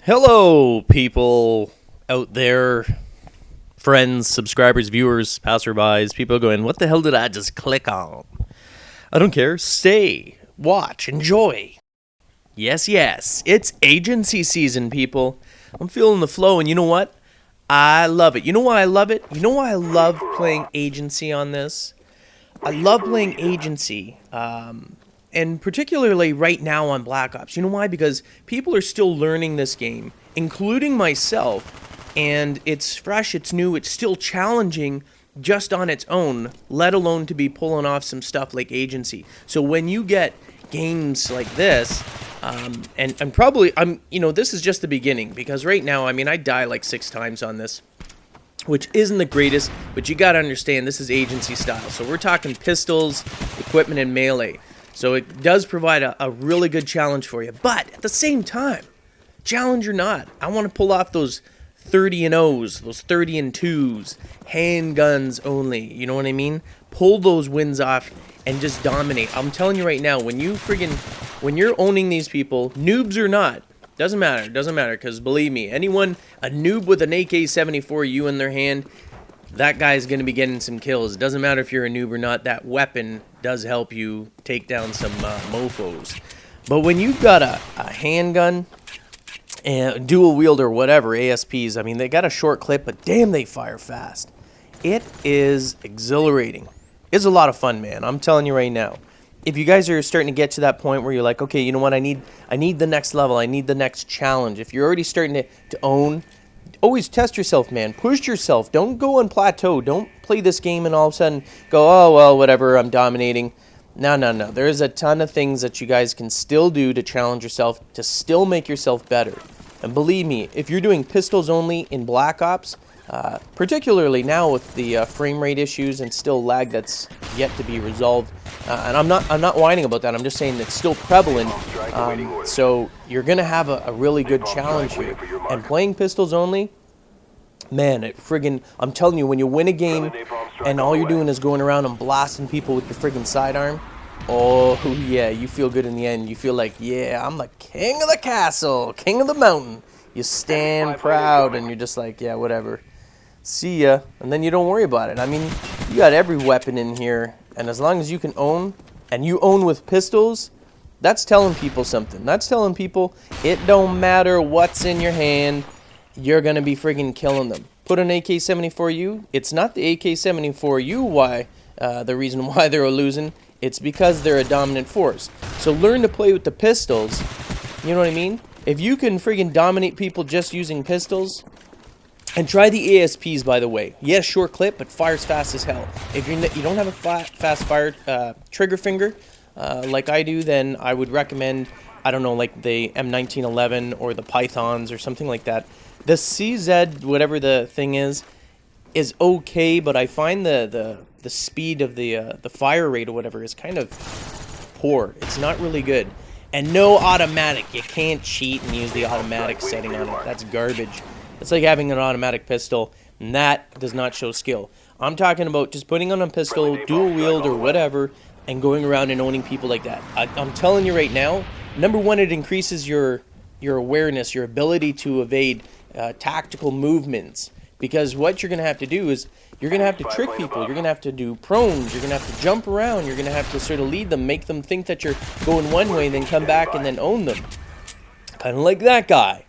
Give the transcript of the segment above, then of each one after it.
Hello, people out there, friends, subscribers, viewers, passerbys, people going, what the hell did I just click on? I don't care. Stay, watch, enjoy. Yes, it's agency season, people. I'm feeling the flow, and you know what? I love it. You know why I love it? You know why I love playing agency on this? I love playing agency, and particularly right now on Black Ops. You know why? Because people are still learning this game, including myself, and it's fresh, it's new, it's still challenging just on its own, let alone to be pulling off some stuff like agency. So when you get games like this, and probably, this is just the beginning, because right now, I die like 6 times on this, which isn't the greatest, but you gotta understand this is agency style. So we're talking pistols, equipment, and melee. So it does provide a really good challenge for you. But at the same time, challenge or not, I want to pull off those 30 and O's, those 30 and 2s, handguns only, you know what I mean? Pull those wins off and just dominate. I'm telling you right now, when you're owning these people, noobs or not, doesn't matter, because believe me, a noob with an AK-74U in their hand, that guy's going to be getting some kills. It doesn't matter if you're a noob or not, that weapon does help you take down some mofos. But when you've got a handgun, and dual wield or whatever, ASPs, they got a short clip, but damn, they fire fast. It is exhilarating. It's a lot of fun, man. I'm telling you right now. If you guys are starting to get to that point where you're like, okay, you know what, I need the next level, I need the next challenge. If you're already starting to own, always test yourself, man. Push yourself. Don't go on plateau. Don't play this game and all of a sudden go, oh, well, whatever, I'm dominating. No. There's a ton of things that you guys can still do to challenge yourself, to still make yourself better. And believe me, if you're doing pistols only in Black Ops, particularly now with the frame rate issues and still lag that's yet to be resolved, and I'm not whining about that. I'm just saying it's still prevalent. So you're gonna have a really good challenge here. And playing pistols only, man, I'm telling you, when you win a game and all you're doing is going around and blasting people with your friggin' sidearm, oh yeah, you feel good in the end. You feel like, yeah, I'm the king of the castle, king of the mountain. You stand proud and you're just like, yeah, whatever. See ya. And then you don't worry about it. You got every weapon in here, and as long as you can own, and you own with pistols, that's telling people something. That's telling people it don't matter what's in your hand, you're gonna be friggin' killing them. Put an AK-74U, it's not the AK-74U the reason why they're losing, it's because they're a dominant force. So learn to play with the pistols, you know what I mean? If you can friggin' dominate people just using pistols, and try the ASPs, by the way. Yes, short clip, but fires fast as hell. If you don't have a fast fire trigger finger like I do, then I would recommend, I don't know, like the M1911 or the Pythons or something like that. The CZ, whatever the thing is okay, but I find the speed of the fire rate or whatever is kind of poor. It's not really good. And no automatic. You can't cheat and use the automatic setting on it. That's garbage. It's like having an automatic pistol, and that does not show skill. I'm talking about just putting on a pistol, dual wield or whatever, and going around and owning people like that. I'm telling you right now, number one, it increases your awareness, your ability to evade tactical movements. Because what you're going to have to do is, you're going to have to trick people, you're going to have to do prones, you're going to have to jump around, you're going to have to sort of lead them, make them think that you're going one way, then come back and then own them. Kind of like that guy.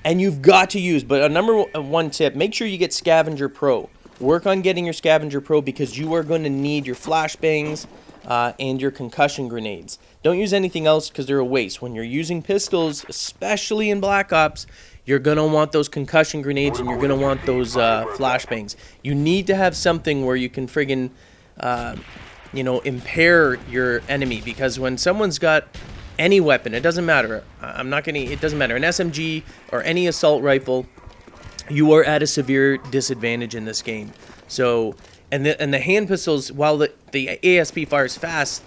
And you've got to use, but a number one tip, make sure you get Scavenger Pro. Work on getting your Scavenger Pro because you are going to need your flashbangs and your concussion grenades. Don't use anything else because they're a waste. When you're using pistols, especially in Black Ops, you're going to want those concussion grenades and you're going to want those flashbangs. You need to have something where you can friggin', impair your enemy, because when someone's got any weapon, it doesn't matter. It doesn't matter. An SMG or any assault rifle, you are at a severe disadvantage in this game. So, and the hand pistols, while the ASP fires fast,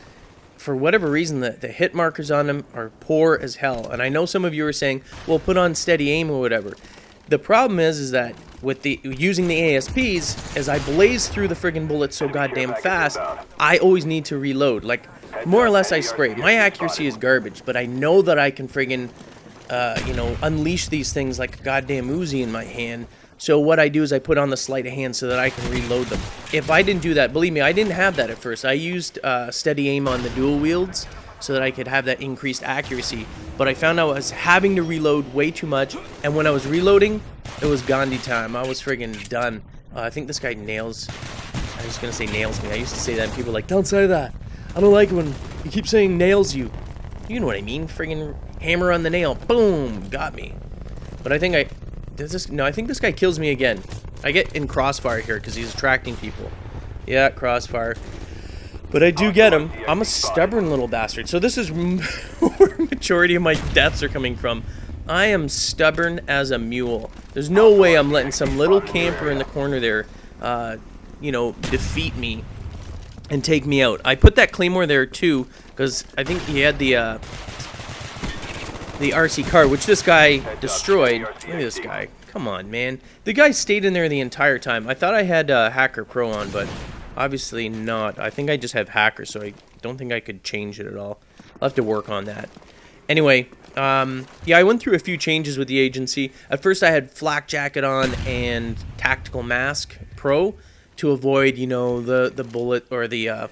for whatever reason, the hit markers on them are poor as hell. And I know some of you are saying, well, put on steady aim or whatever. The problem is that with using the ASPs, as I blaze through the friggin' bullets so goddamn fast, I always need to reload. Like, more or less I spray. My accuracy is garbage, but I know that I can friggin' you know, unleash these things like a goddamn Uzi in my hand. So what I do is I put on the sleight of hand so that I can reload them. If I didn't do that, believe me, I didn't have that at first. I used steady aim on the dual wields so that I could have that increased accuracy. But I found I was having to reload way too much, and when I was reloading, it was Gandhi time. I was friggin' done. I think this guy nails. I was gonna say nails me. I used to say that, and people were like, don't say that. I don't like it when you keep saying nails you. You know what I mean? Friggin' hammer on the nail. Boom! Got me. But I think I think this guy kills me again. I get in crossfire here because he's attracting people. Yeah, crossfire. But I do get him. I'm a stubborn little bastard. So this is where majority of my deaths are coming from. I am stubborn as a mule. There's no way I'm letting some little camper in the corner there, you know, defeat me and take me out. I put that claymore there too because I think he had the RC car, which this guy destroyed. Look at this guy. Come on, man. The guy stayed in there the entire time. I thought I had Hacker Pro on, but obviously not. I think I just have Hacker, so I don't think I could change it at all. I'll have to work on that. Anyway, yeah, I went through a few changes with the agency. At first, I had Flak Jacket on and Tactical Mask Pro to avoid, you know, the bullet or the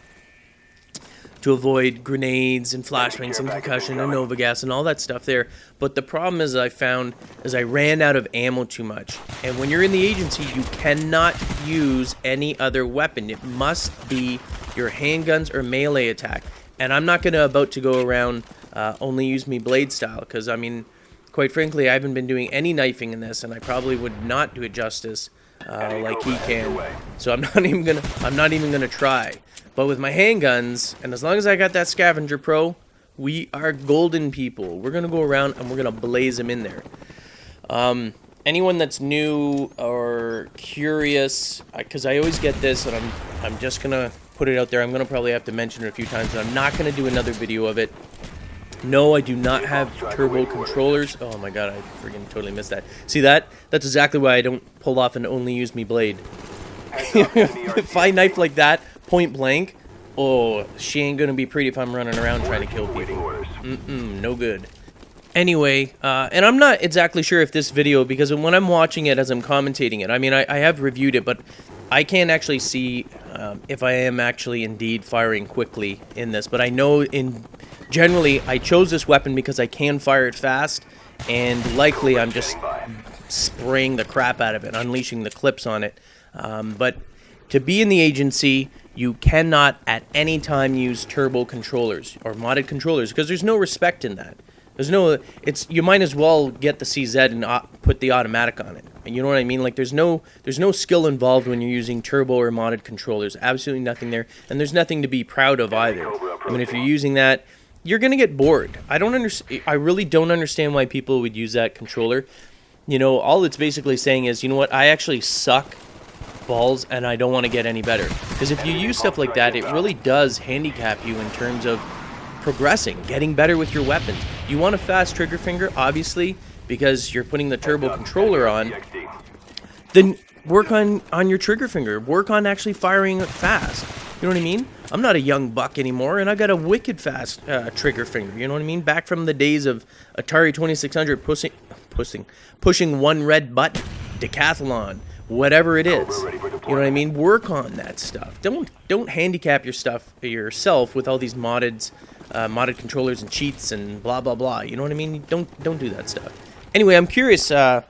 to avoid grenades and flashbangs and concussion and Nova Gas and all that stuff there. But the problem is I found is I ran out of ammo too much. And when you're in the agency, you cannot use any other weapon. It must be your handguns or melee attack. And I'm not going to about to go around only use me blade style because, I mean, quite frankly, I haven't been doing any knifing in this, and I probably would not do it justice like he can. So I'm not even gonna try. But with my handguns, and as long as I got that Scavenger Pro, we are golden, people. We're gonna go around and we're gonna blaze them in there. Anyone that's new or curious, because I always get this, and I'm just gonna put it out there. I'm gonna probably have to mention it a few times, but I'm not gonna do another video of it. No, I do not have turbo controllers. Oh my god, I freaking totally missed that. See that? That's exactly why I don't pull off and only use me blade. If I knife like that, point blank, oh, she ain't gonna be pretty if I'm running around trying to kill people. No good. Anyway, and I'm not exactly sure if this video, because when I'm watching it as I'm commentating it, I mean, I have reviewed it, but I can't actually see if I am actually indeed firing quickly in this. But I know generally I chose this weapon because I can fire it fast, and likely I'm just spraying the crap out of it, unleashing the clips on it. But to be in the agency, you cannot at any time use turbo controllers or modded controllers because there's no respect in that. There's no, you might as well get the CZ and put the automatic on it. And you know what I mean? Like there's no skill involved when you're using turbo or modded controllers. Absolutely nothing there, and there's nothing to be proud of either. I mean, if you're using that, you're gonna get bored. I really don't understand why people would use that controller. You know, all it's basically saying is, you know what? I actually suck balls, and I don't want to get any better. Because if you use stuff like that, it really does handicap you in terms of progressing, getting better with your weapons. You want a fast trigger finger, obviously, because you're putting the turbo controller on. Then work on your trigger finger. Work on actually firing fast. You know what I mean? I'm not a young buck anymore, and I got a wicked fast trigger finger. You know what I mean? Back from the days of Atari 2600 pushing one red button, decathlon, whatever it is. You know what I mean? Work on that stuff. Don't handicap yourself with all these modded controllers and cheats and blah blah blah. You know what I mean? Don't do that stuff. Anyway, I'm curious. I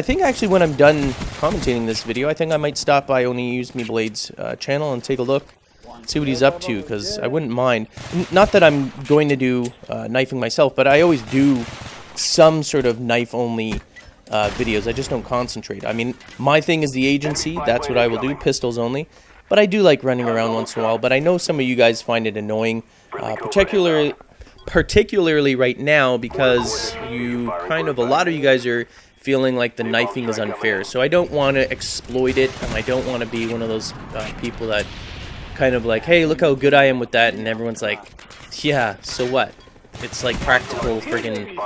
think actually when I'm done commentating this video, I think I might stop by Only Use Me Blades channel and take a look, see what he's up to, because I wouldn't mind. Not that I'm going to do knifing myself, but I always do some sort of knife only videos. I just don't concentrate. I mean, my thing is the agency. That's what I will do, pistols only. But I do like running around once in a while. But I know some of you guys find it annoying, particularly right now, because a lot of you guys are feeling like the knifing is unfair. So I don't want to exploit it, and I don't want to be one of those people that kind of like, hey, look how good I am with that, and everyone's like, yeah, so what? It's like practical friggin'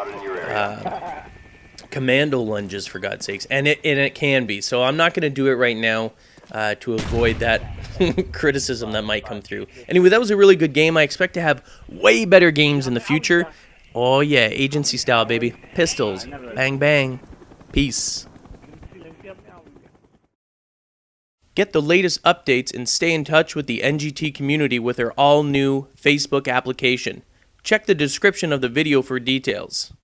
commando lunges, for God's sakes, and it can be. So I'm not going to do it right now to avoid that criticism that might come through. Anyway, that was a really good game. I expect to have way better games in the future. Oh yeah, agency style, baby. Pistols. Bang bang. Peace. Get the latest updates and stay in touch with the NGT community with our all-new Facebook application. Check the description of the video for details.